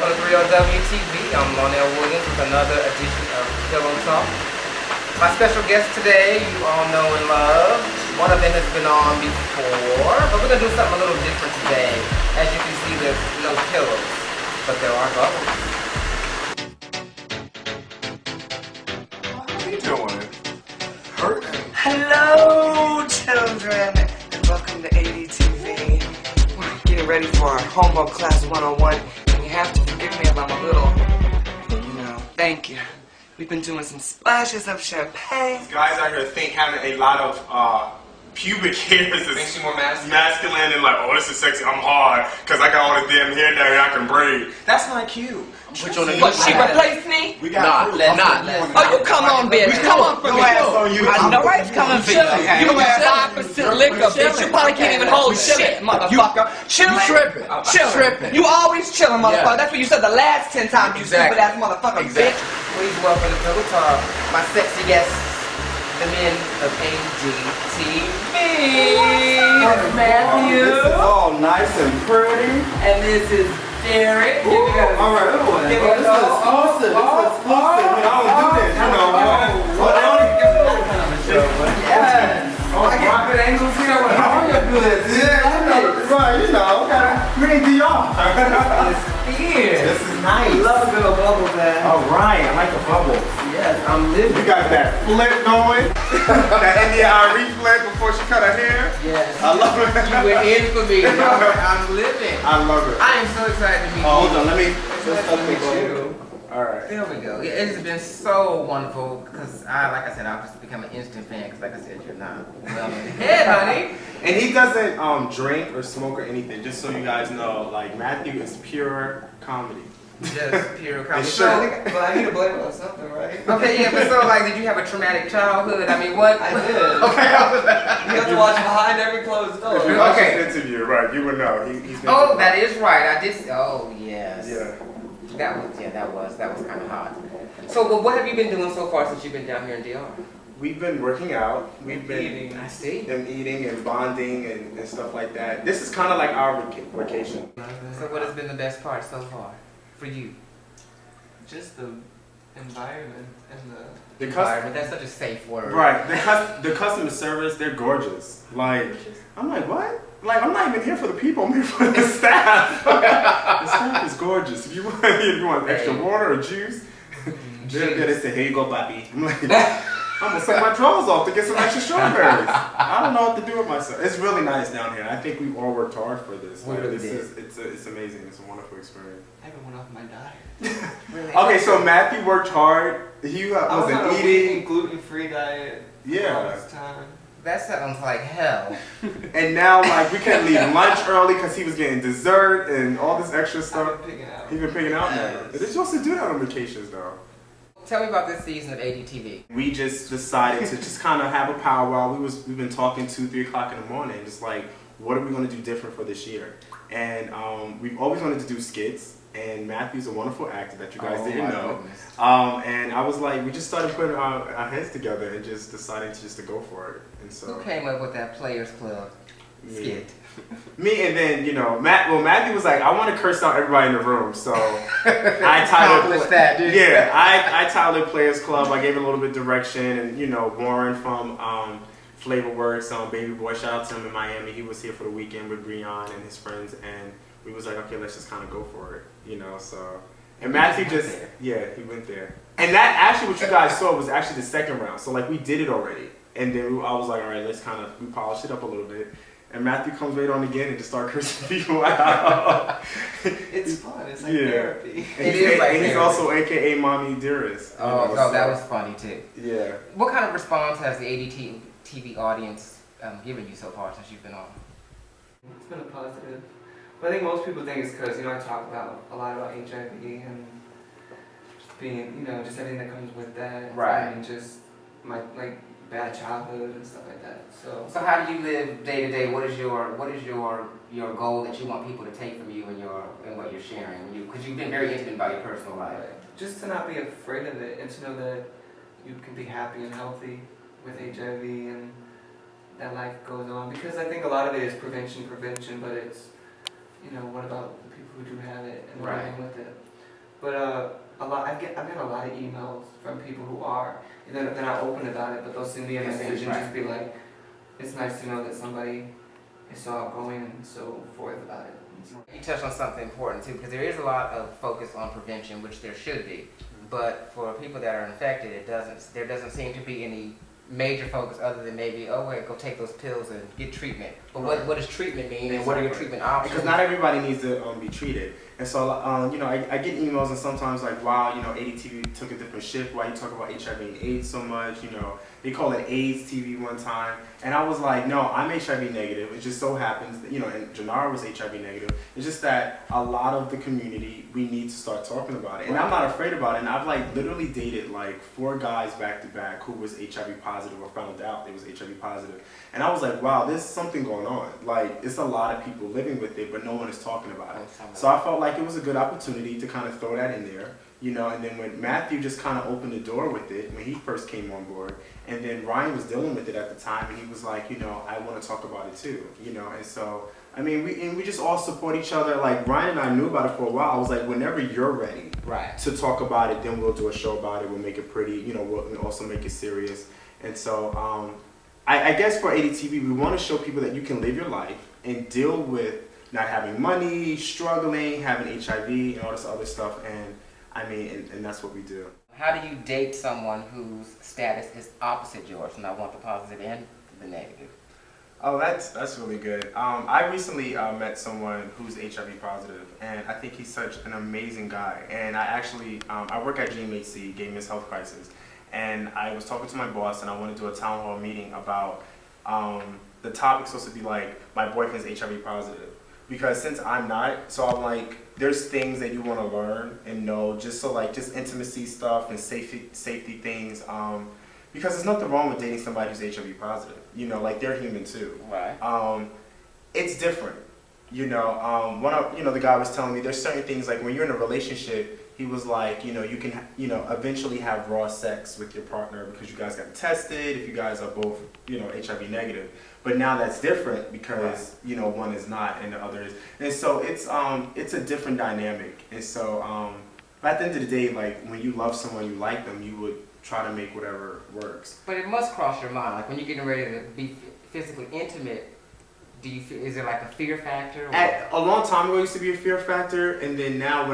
welcome to 3LWTV. I'm Lonnell with another edition of Pillow Talk. My special guest today, you all know and love. One of them has been on before, but we're going to do something a little different today. As you can see, there's no pillows, but there are bubbles. How you doing? Hurting. Hello, children, and welcome to Adtv. We're getting ready for our homework class 101, and you have to forgive me about my little, thank you. We've been doing some splashes of champagne. These guys out here think having a lot of pubic hairs Makes is you more masculine and like, oh, this is sexy, I'm hard, because I got all this damn hair down here I can braid. That's not cute. What, she replaced me? We got Oh, you come on, bitch. Come on for me. I know right, it's coming for you. You have 5% liquor, bitch. You probably can't even hold shit, motherfucker. Chillin'? Chillin'. You always chillin', motherfucker. That's what you said the last 10 times, you stupid ass motherfucker, bitch. Please welcome to Pillow Talk, my sexy guests, the men of ADTV. Matthew. This is all nice and pretty. And this is Derrick. All right, this is exclusive. This is exclusive. I don't do this, you know. But they only give me that kind of a show. Yes. I get good angles here. I want to do this. Yeah, right, you know. We need DR. This is nice. I love a good old bubble, man. All right, I like the bubbles. Yes, I'm living. You got that flip going. That India Ari flip before she cut her hair. Yes. I love it. You were in for me. I'm living. I love it. I am so excited to meet you. Hold on, let me. Let's meet you. All right. There we go. It has been so wonderful because like I said, I've just become an instant fan because like I said, you're not well in the head, honey. And he doesn't drink or smoke or anything. Just so you guys know, like Matthew is pure comedy. Just pure comedy. But I need to blame it on something, right? Okay, yeah, but so like, did you have a traumatic childhood? I mean, what? I did. Okay. You have to watch behind every closed door. If you watch this interview, right, you would know. He's been Oh, that is right. I did. Oh, yes. Yeah. That was kind of hot. So, what have you been doing so far since you've been down here in DR? We've been working out. We've been eating. I see. And eating and bonding and stuff like that. This is kind of like our vacation. So, what has been the best part so far for you? Just the environment and The Environment. That's such a safe word. Right. The customer service, they're gorgeous. Like, I'm like, what? Like, I'm not even here for the people. I'm here for the staff. The staff is gorgeous. If you want extra water or juice, they say, here you go, Bobby. I'm like, I'm gonna take my drawers off to get some extra strawberries. I don't know what to do with myself. It's really nice down here. I think we've all worked hard for this. We really It's amazing. It's a wonderful experience. I haven't went off my diet. Really? Okay, so Matthew worked hard. He wasn't eating. gluten-free diet. All Yeah. this time. That sounds like hell. And now, like, we can't leave lunch early because he was getting dessert and all this extra stuff. I've been picking out. He's been picking out now. They're supposed to do that on vacations, though. Tell me about this season of ADTV. We just decided to just kind of have a powwow. We've been talking 2, 3 o'clock in the morning, just like, what are we going to do different for this year? And we've always wanted to do skits. And Matthew's a wonderful actor that you guys didn't know. And I was like, we just started putting our heads together and just deciding to go for it. And so Who came up with that Players Club skit? Me, and then Matthew was like, I want to curse out everybody in the room, so I titled that, dude. Yeah, I titled it Players Club. I gave it a little bit of direction, and Warren from Flavorworks, Baby Boy, shout out to him in Miami. He was here for the weekend with Breon and his friends, and we was like, okay, let's just kind of go for it, So, and Matthew he went there. And that actually, what you guys saw was actually the second round. So like we did it already, and then I was like, all right, let's we polish it up a little bit. And Matthew comes right on again and just start cursing people out. It's fun. It's like therapy. And he's also AKA Mommy Dearest. Oh, that was funny too. Yeah. What kind of response has the ADTV audience given you so far since you've been on? It's been a positive. But I think most people think it's because, I talk a lot about HIV and being, just everything that comes with that. Right. And just my, bad childhood and stuff like that. So how do you live day to day? What is your goal that you want people to take from you and what you're sharing? Because you've been very intimate about your personal life. Just to not be afraid of it and to know that you can be happy and healthy with HIV and that life goes on. Because I think a lot of it is prevention, but it's, what about the people who do have it and living with it? But I've gotten a lot of emails from people who are, they're not open about it, but they'll send me a message and just be like, it's nice to know that somebody is so outgoing and so forth about it. You touched on something important too, because there is a lot of focus on prevention, which there should be. But for people that are infected, there doesn't seem to be any major focus other than maybe, oh wait, go take those pills and get treatment. But what does treatment mean, and what are your treatment options? Because not everybody needs to be treated. And so, you know, I get emails and sometimes like, wow, you know, ADTV took a different shift. Why you talk about HIV and AIDS so much? You know, they call it AIDS TV one time. And I was like, no, I'm HIV negative. It just so happens that, you know, and Janara was HIV negative. It's just that a lot of the community, we need to start talking about it. And I'm not afraid about it. And I've like literally dated like 4 guys back to back who was HIV positive or found out they was HIV positive. And I was like, wow, there's something going on. Like, it's a lot of people living with it, but no one is talking about it. So I felt like it was a good opportunity to kind of throw that in there, you know. And then when Matthew just kind of opened the door with it when he first came on board, and then Ryan was dealing with it at the time, and he was like, you know, I want to talk about it too, you know. And so, I mean, we just all support each other. Like, Ryan and I knew about it for a while. I was like, whenever you're ready to talk about it, then we'll do a show about it. We'll make it pretty, you know, we'll also make it serious. And so, I guess for ADTV, we want to show people that you can live your life and deal with not having money, struggling, having HIV, and all this other stuff. And I mean, and that's what we do. How do you date someone whose status is opposite yours? And I want the positive and the negative. Oh, that's really good. I recently met someone who's HIV positive, and I think he's such an amazing guy. And I actually, I work at GMHC, Gay Men's Health Crisis, and I was talking to my boss, and I wanted to do a town hall meeting about the topic's supposed to be like, my boyfriend's HIV positive. Because since I'm not, so I'm like, there's things that you want to learn and know, just so like, just intimacy stuff and safety things. Because there's nothing wrong with dating somebody who's HIV positive. You know, like, they're human too. Right. It's different. You know, the guy was telling me there's certain things, like when you're in a relationship, he was like, you know, you can, you know, eventually have raw sex with your partner because you guys got tested, if you guys are both, you know, HIV negative. But now that's different because, you know, one is not and the other is. And so it's a different dynamic. And so, but at the end of the day, like, when you love someone, you like them, you would try to make whatever works. But it must cross your mind, like when you're getting ready to be physically intimate, do you feel, is it like a fear factor? A long time ago, it used to be a fear factor, and then now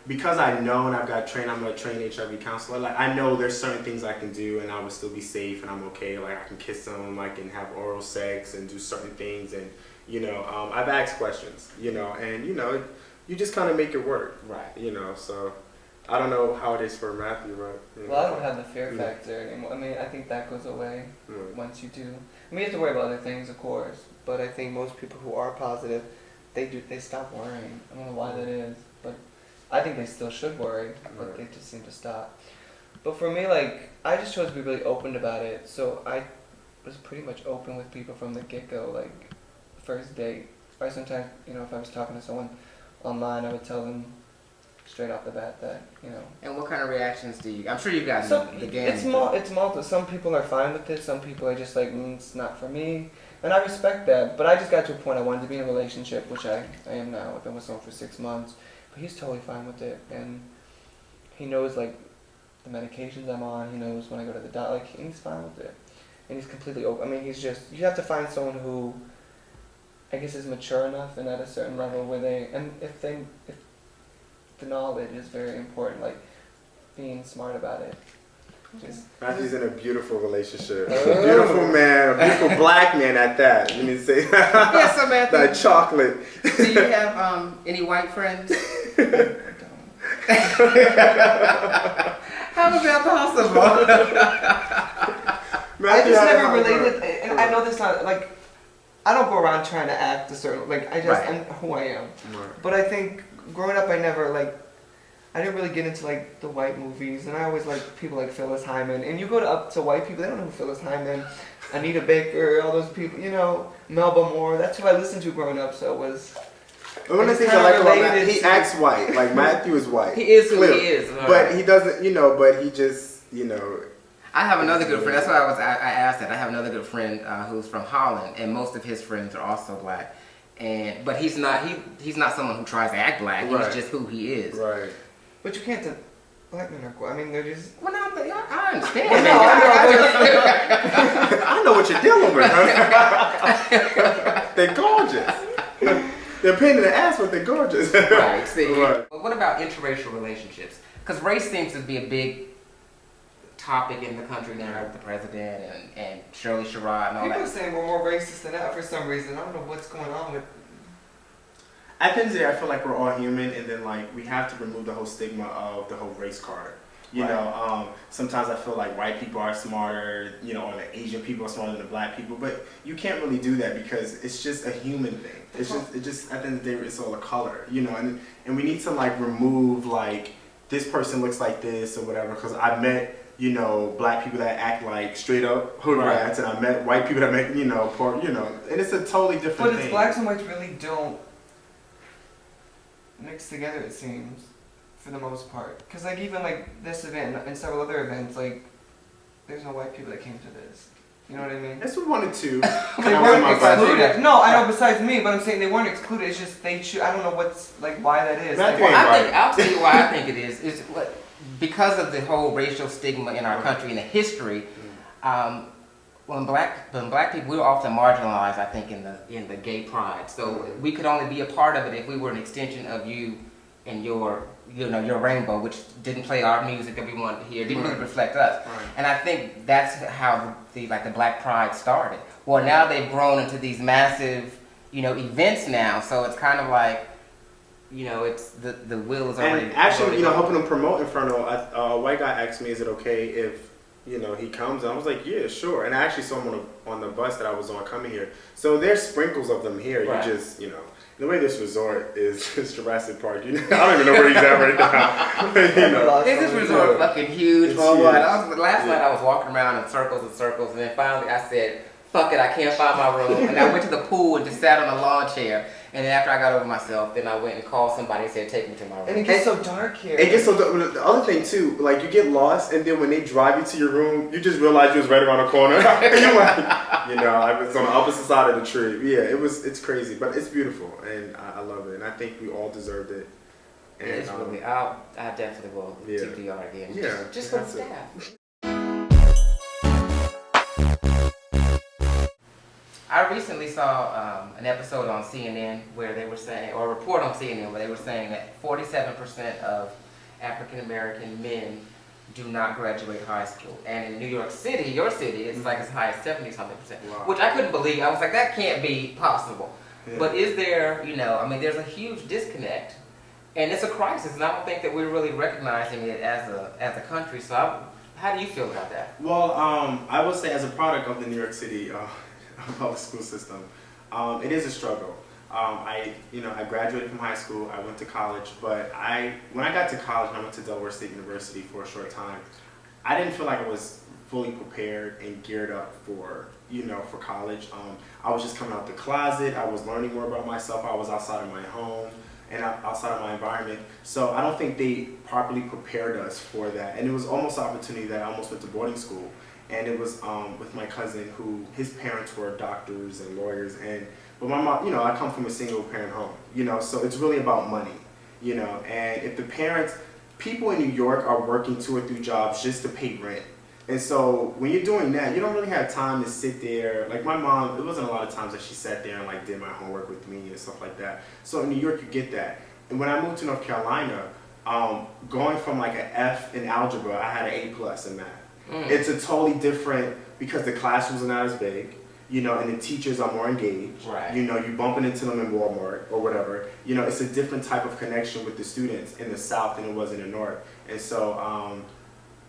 because I know and I've got trained, I'm a trained HIV counselor, like, I know there's certain things I can do and I would still be safe and I'm okay. Like, I can kiss them, I can have oral sex and do certain things, and, you know, I've asked questions, you know, and, you know, you just kind of make it work. Right. You know, so I don't know how it is for Matthew, right? You know, well, I don't have the fear factor anymore. I mean, I think that goes away once you do. I mean, you have to worry about other things, of course, but I think most people who are positive, they stop worrying. I don't know why that is, but I think they still should worry, but they just seem to stop. But for me, like, I just chose to be really open about it, so I was pretty much open with people from the get-go, like, first date. Or sometimes, you know, if I was talking to someone online, I would tell them straight off the bat that, you know. And what kind of reactions do you? I'm sure you've gotten the game. It's multiple. Some people are fine with it. Some people are just like, it's not for me, and I respect that. But I just got to a point I wanted to be in a relationship, which I am now. I've been with someone for 6 months, but he's totally fine with it, and he knows like the medications I'm on. He knows when I go to the doctor. Like, he's fine with it, and he's completely open. I mean, he's just, you have to find someone who, I guess, is mature enough and at a certain level where they, and if the knowledge is very important, like being smart about it. Matthew's in a beautiful relationship. A beautiful man, a beautiful black man at that. You need to say Yes, Samantha. that chocolate. Do you have any white friends? How is that possible? I just never related, and I know this not, like, I don't go around trying to act a certain, like, I just, I'm who I am. But I think growing up, I didn't really get into like the white movies, and I always liked people like Phyllis Hyman. And you go up to white people, they don't know who Phyllis Hyman, Anita Baker, all those people, you know, Melba Moore. That's who I listened to growing up. So it was. One of the things I like about Matthew, he acts white. Like, Matthew is white. He is who he is. But he doesn't, you know. But he just, you know. I have another good friend. That's why I asked that. I have another good friend who's from Holland, and most of his friends are also black. But he's not someone who tries to act black. He's just who he is. Right. But you can't. Black men are cool. I mean, they're just. Well, no, but I understand. Well, no, I know what you're dealing with, huh? They're gorgeous. They're a pain in the ass, but they're gorgeous. Right. See. Right. But what about interracial relationships? Because race seems to be a big topic in the country now with the president and Shirley Sherrod and all People are that. saying we're more racist than that for some reason. I don't know what's going on with. At the end of the day, I feel like we're all human, and then like we have to remove the whole stigma of the whole race card. You know, sometimes I feel like white people are smarter, you know, or the Asian people are smarter than the black people, but you can't really do that because it's just a human thing. It just at the end of the day, it's all a color, you know, and we need to like remove like this person looks like this or whatever, because I've met, you know, black people that act like straight up hood rats, and I met white people that make, you know, poor, you know, and it's a totally different thing. But blacks and whites really don't mix together, it seems, for the most part. Because like even like this event and several other events, like there's no white people that came to this. You know what I mean? That's what one or two. They weren't excluded. No, I know. Besides me, but I'm saying they weren't excluded. It's just they choose. I don't know what's like why that is. Like, I'll tell you why I think it is. Is what because of the whole racial stigma in our country and the history. When black people, we were often marginalized, I think, in the gay pride. So we could only be a part of it if we were an extension of you and your rainbow, which didn't play our music that we wanted to hear, didn't really reflect us. Right. And I think that's how the black pride started. Well, now they've grown into these massive, you know, events now. So it's kind of like, you know, it's the wheel is already. And actually, you know, helping them promote Inferno, a white guy asked me, "Is it okay if, you know, he comes?" And I was like, "Yeah, sure." And I actually saw him on the bus that I was on coming here. So there's sprinkles of them here. Right. You just, you know, the way this resort is Jurassic Park. You know, I don't even know where he's at right now. You know, Is this resort fucking huge? It's For huge. what? Last night I was walking around in circles and circles, and then finally I said, "Fuck it, I can't find my room." And I went to the pool and just sat on a lawn chair. And then after I got over myself, then I went and called somebody and said, "Take me to my room." and it gets so dark here. it gets so. The other thing too, like you get lost, and then when they drive you to your room, you just realize you was right around the corner. And you're like, you know, I was on the opposite side of the tree. Yeah, it's crazy, but it's beautiful, and I love it, and I think we all deserved it. And It's really, I definitely will TPR again. Yeah, Just for the that's it. staff. I recently saw an episode on CNN where they were saying, or a report on CNN where they were saying that 47% of African American men do not graduate high school. And in New York City, your city, it's like as high as 70-something%, Wow. which I couldn't believe. I was like, that can't be possible. Yeah. But is there, you know, I mean, there's a huge disconnect. And it's a crisis, and I don't think that we're really recognizing it as a country. So how do you feel about that? Well, I would say as a product of the New York City public school system, it is a struggle. I graduated from high school, I went to college, but when I got to college and I went to Delaware State University for a short time, I didn't feel like I was fully prepared and geared up for college. I was just coming out the closet, I was learning more about myself, I was outside of my home and outside of my environment. So I don't think they properly prepared us for that. And it was almost an opportunity that I almost went to boarding school. And it was with my cousin who, his parents were doctors and lawyers. But my mom, you know, I come from a single parent home, you know, so it's really about money, you know. And if the parents, people in New York are working 2 or 3 jobs just to pay rent. And so when you're doing that, you don't really have time to sit there. Like my mom, it wasn't a lot of times that she sat there and like did my homework with me and stuff like that. So in New York, you get that. And when I moved to North Carolina, going from like an F in algebra, I had an A+ in math. It's a totally different, because the classrooms are not as big, you know, and the teachers are more engaged. Right. You know, you're bumping into them in Walmart or whatever. You know, it's a different type of connection with the students in the South than it was in the North. And so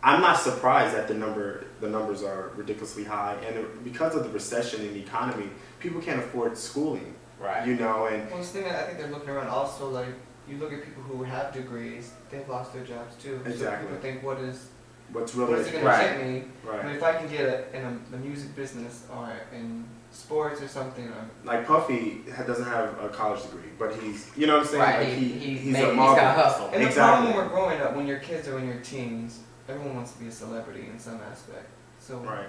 I'm not surprised that the numbers are ridiculously high. And because of the recession in the economy, people can't afford schooling. Right. You know, and Well, I think they're looking around also, like, you look at people who have degrees, they've lost their jobs too. Exactly. So people think, what is what's it really going to Right. get me? right. But if I can get in the music business or in sports or something, or Like Puffy doesn't have a college degree, but he's, you know what I'm saying? Right, Like he's a got model. to hustle. and the Exactly. problem when we're growing up, when your kids are in your teens, everyone wants to be a celebrity in some aspect. So, Right.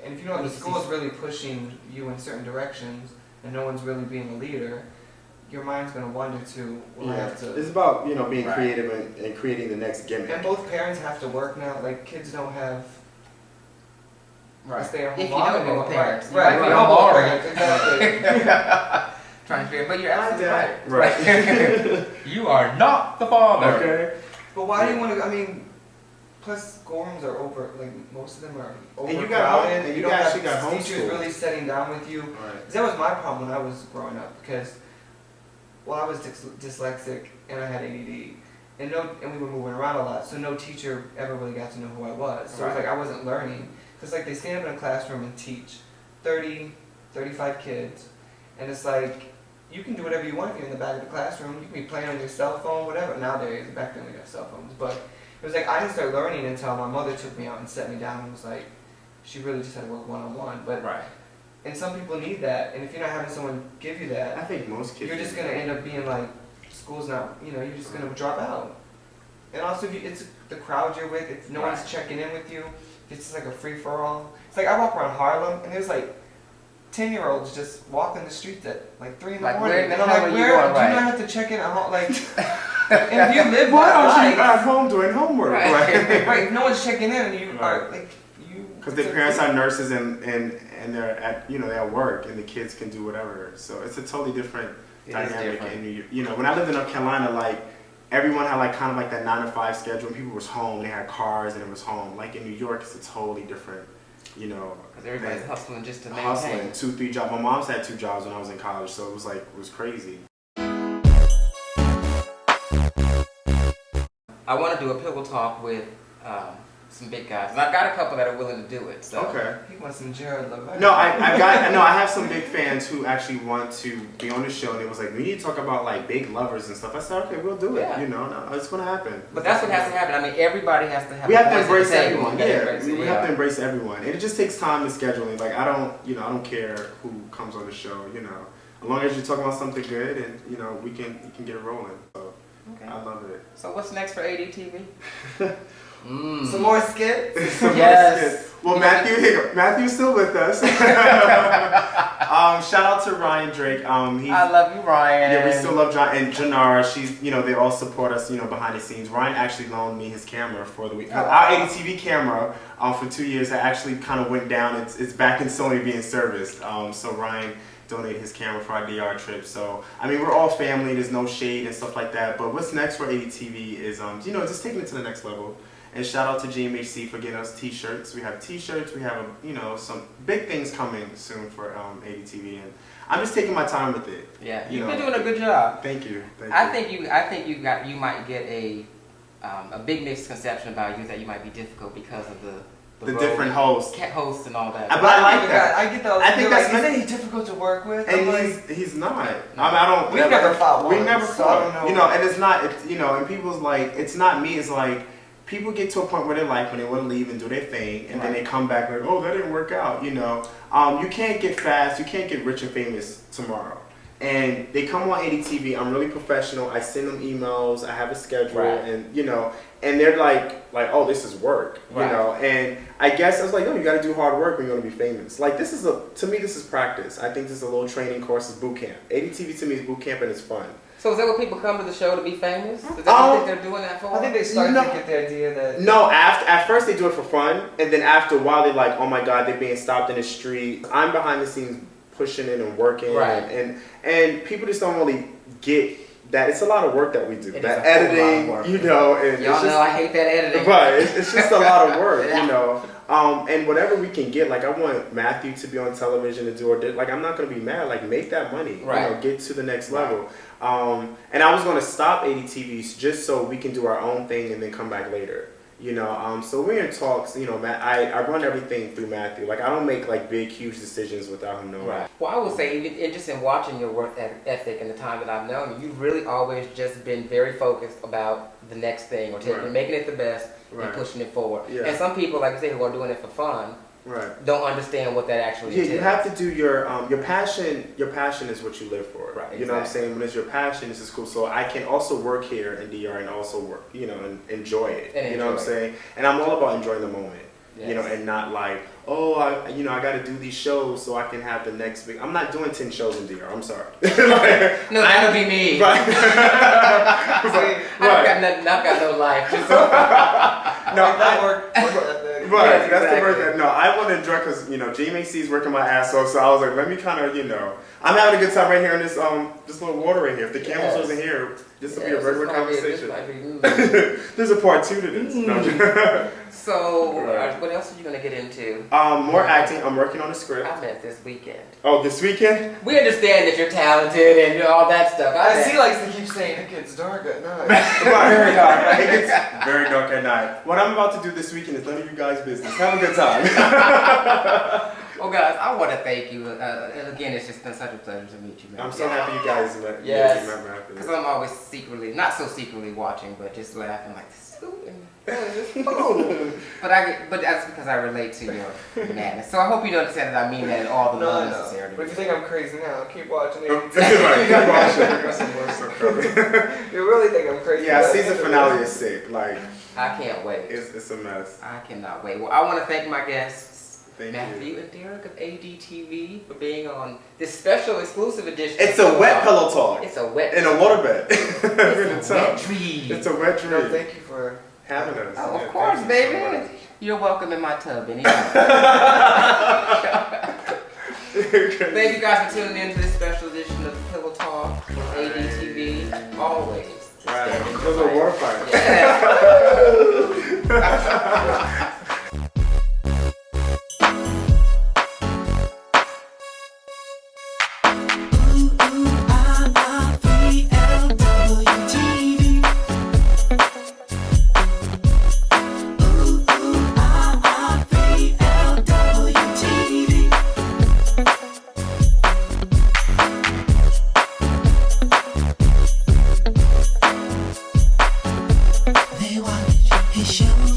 and if you know the school is really pushing you in certain directions, and no one's really being a leader, your mind's gonna wander to, well, I have to. It's about, you know, being Right. creative and creating the next gimmick. And both parents have to work now. Like kids don't have a stay-at-home If you mom know anymore. both parents, you Right. might If be you know on both board. parents, exactly. Trying to figure, but you're absolutely right. Right. You are not the father. Okay. But why do you want to? I mean, plus schoolrooms are over. Like most of them are And you got overcrowded. and you don't actually have got teachers homeschooled. really sitting down with you. Right. 'Cause that was my problem when I was growing up because, well, I was dyslexic and I had ADD, and we were moving around a lot, so no teacher ever really got to know who I was. So it was Right. like I wasn't learning. Because like they stand up in a classroom and teach 30, 35 kids, and it's like you can do whatever you want if you're in the back of the classroom. You can be playing on your cell phone, whatever. Nowadays, back then we got cell phones, but it was like I didn't start learning until my mother took me out and set me down and was like, she really just had to work one-on-one. But Right. and some people need that, and if you're not having someone give you I that, think most kids. you're just gonna end up being like, school's not, you're just gonna drop out. And also, if it's the crowd you're with, if no one's Right. checking in with you, if it's just like a free-for-all. It's like I walk around Harlem, and there's like 10-year-olds just walking the streets at like 3 in the Like, morning. where in the and I'm hell like, are you where going, do you right? not have to check in at home? Like, and if you live Why that aren't you life, at home doing homework? Right. right? If no one's checking in, and you are Right. like you. Because their parents are nurses and they're at they're at work and the kids can do whatever. So it's a totally different It is dynamic. different. And when I lived in North Carolina, like everyone had like kind of like that 9 to 5 schedule. And people was home, they had cars, and it was home. Like in New York, it's a totally different. Because everybody's thing. hustling just to maintain. Hustling 2-3 jobs. My mom's had 2 jobs when I was in college, so it was crazy. I want to do a pillow talk with some big guys, and I've got a couple that are willing to do it. So. Okay. He wants some Jared Levine. No, I have some big fans who actually want to be on the show, and it was like, we need to talk about like big lovers and stuff. I said, okay, we'll do it. Yeah. No, it's gonna happen. But that's what has to happen. I mean, everybody has to have. We a have to voice at the embrace table. everyone. You gotta Yeah, embrace it. we have to embrace everyone, and it just takes time and scheduling. Like I don't care who comes on the show. As long as you're talking about something good, and we can get it rolling. So Okay. I love it. So what's next for ADTV? Some more skits. Yes. Well, Matthew's still with us. Shout out to Ryan Drake. I love you, Ryan. Yeah, we still love John and Janara. She's, they all support us, behind the scenes. Ryan actually loaned me his camera for the week. Oh, Our ADTV camera, for 2 years, that actually kind of went down. It's back in Sony being serviced. So Ryan donated his camera for our DR trip. So, I mean, we're all family. There's no shade and stuff like that. But what's next for ADTV is, just taking it to the next level. And shout out to GMHC for getting us t-shirts. We have t-shirts. We have, some big things coming soon for ADTV. And I'm just taking my time with it. Yeah, you've been doing a good job. Thank you. I think you might get a big misconception about you that you might be difficult because of the different hosts. Hosts and all that. But I like that. I get those. I think that's like, isn't he difficult to work with? And I'm he's not. I don't. We've never fought We once, never so fought. I don't know. And it's not. And people's like, it's not me. It's like people get to a point where they're like, when they want to leave and do their thing, and then they come back like, oh, that didn't work out. You can't get fast. You can't get rich and famous tomorrow. And they come on ADTV. I'm really professional. I send them emails. I have a schedule, and and they're like, oh, this is work, And I guess I was like, oh, you got to do hard work when you're going to be famous. Like to me, this is practice. I think this is a little training course. It's boot camp. ADTV to me is boot camp, and it's fun. So is that what people come to the show to be famous? Is that what you think they're doing that for? I think they started to get the idea that. No, at first they do it for fun, and then after a while they're like, oh my God, they're being stopped in the street. I'm behind the scenes pushing in and working, and people just don't really get that it's a lot of work that we do. It that is a whole editing, lot of work. and Y'all know I hate that editing. But it's just a lot of work, and whatever we can get. Like I want Matthew to be on television to do like I'm not gonna be mad. Like make that money, get to the next level. And I was gonna stop ADTVs just so we can do our own thing and then come back later. So we're in talks. I run everything through Matthew. Like I don't make like big, huge decisions without him knowing. Right. Well, I would say, even just in watching your work ethic and the time that I've known you, you've really always just been very focused about the next thing or making it the best and pushing it forward. Yeah. And some people, like you say, who are doing it for fun, don't understand what that actually is. Yeah, you have to do your passion. Your passion is what you live for. Right. You know what I'm saying? When it's your passion, this is cool. So I can also work here in DR and also work, and enjoy it. You know what I'm saying? And I'm all about enjoying the moment. you know, and not like, oh, I got to do these shows so I can have the next big. I'm not doing 10 shows in DR. I'm sorry. No, that'll be me. Right. I've got no life. That worked. Right, Yes, that's exactly. the work. No, I want to enjoy because GMAC's working my ass off, so I was like, let me kind of I'm having a good time right here in this little water right here. If the cameras wasn't here, this would be a regular conversation. There's a part 2 to this. No. So, what else are you gonna get into? More acting. I'm working on a script. I meant this weekend. Oh, this weekend? We understand that you're talented and all that stuff. He likes to keep saying it gets dark at night. Very dark. Right? It gets very dark at night. What I'm about to do this weekend is none of you guys' business. Have a good time. Well, guys, I want to thank you. And again, it's just been such a pleasure to meet you, man. I'm so happy you guys met. Yes. Remember after this. Because I'm always secretly, not so secretly watching, but just laughing like, this is fool. But that's because I relate to your madness. So I hope you understand that I mean that in all the love necessary. But if you think I'm crazy now, keep watching it. Right, keep watching. I got some more stuff coming. You really think I'm crazy? Yeah, season finale is sick. Like, I can't wait. it's a mess. I cannot wait. Well, I want to thank my guests, Thank Matthew you. and Derrick of Adtv, for being on this special exclusive edition. It's a wet pillow talk. It's a wet in a waterbed. It's a wet dream. It's a wet dream. No, thank you for having us. Oh, Yeah, of course, thank you so baby. much. You're welcome in my tub anytime. Thank you guys for tuning in to this special edition of Pillow Talk on ADTV. Always. Right. Standing Those are right. water fights. Yeah. They want his show.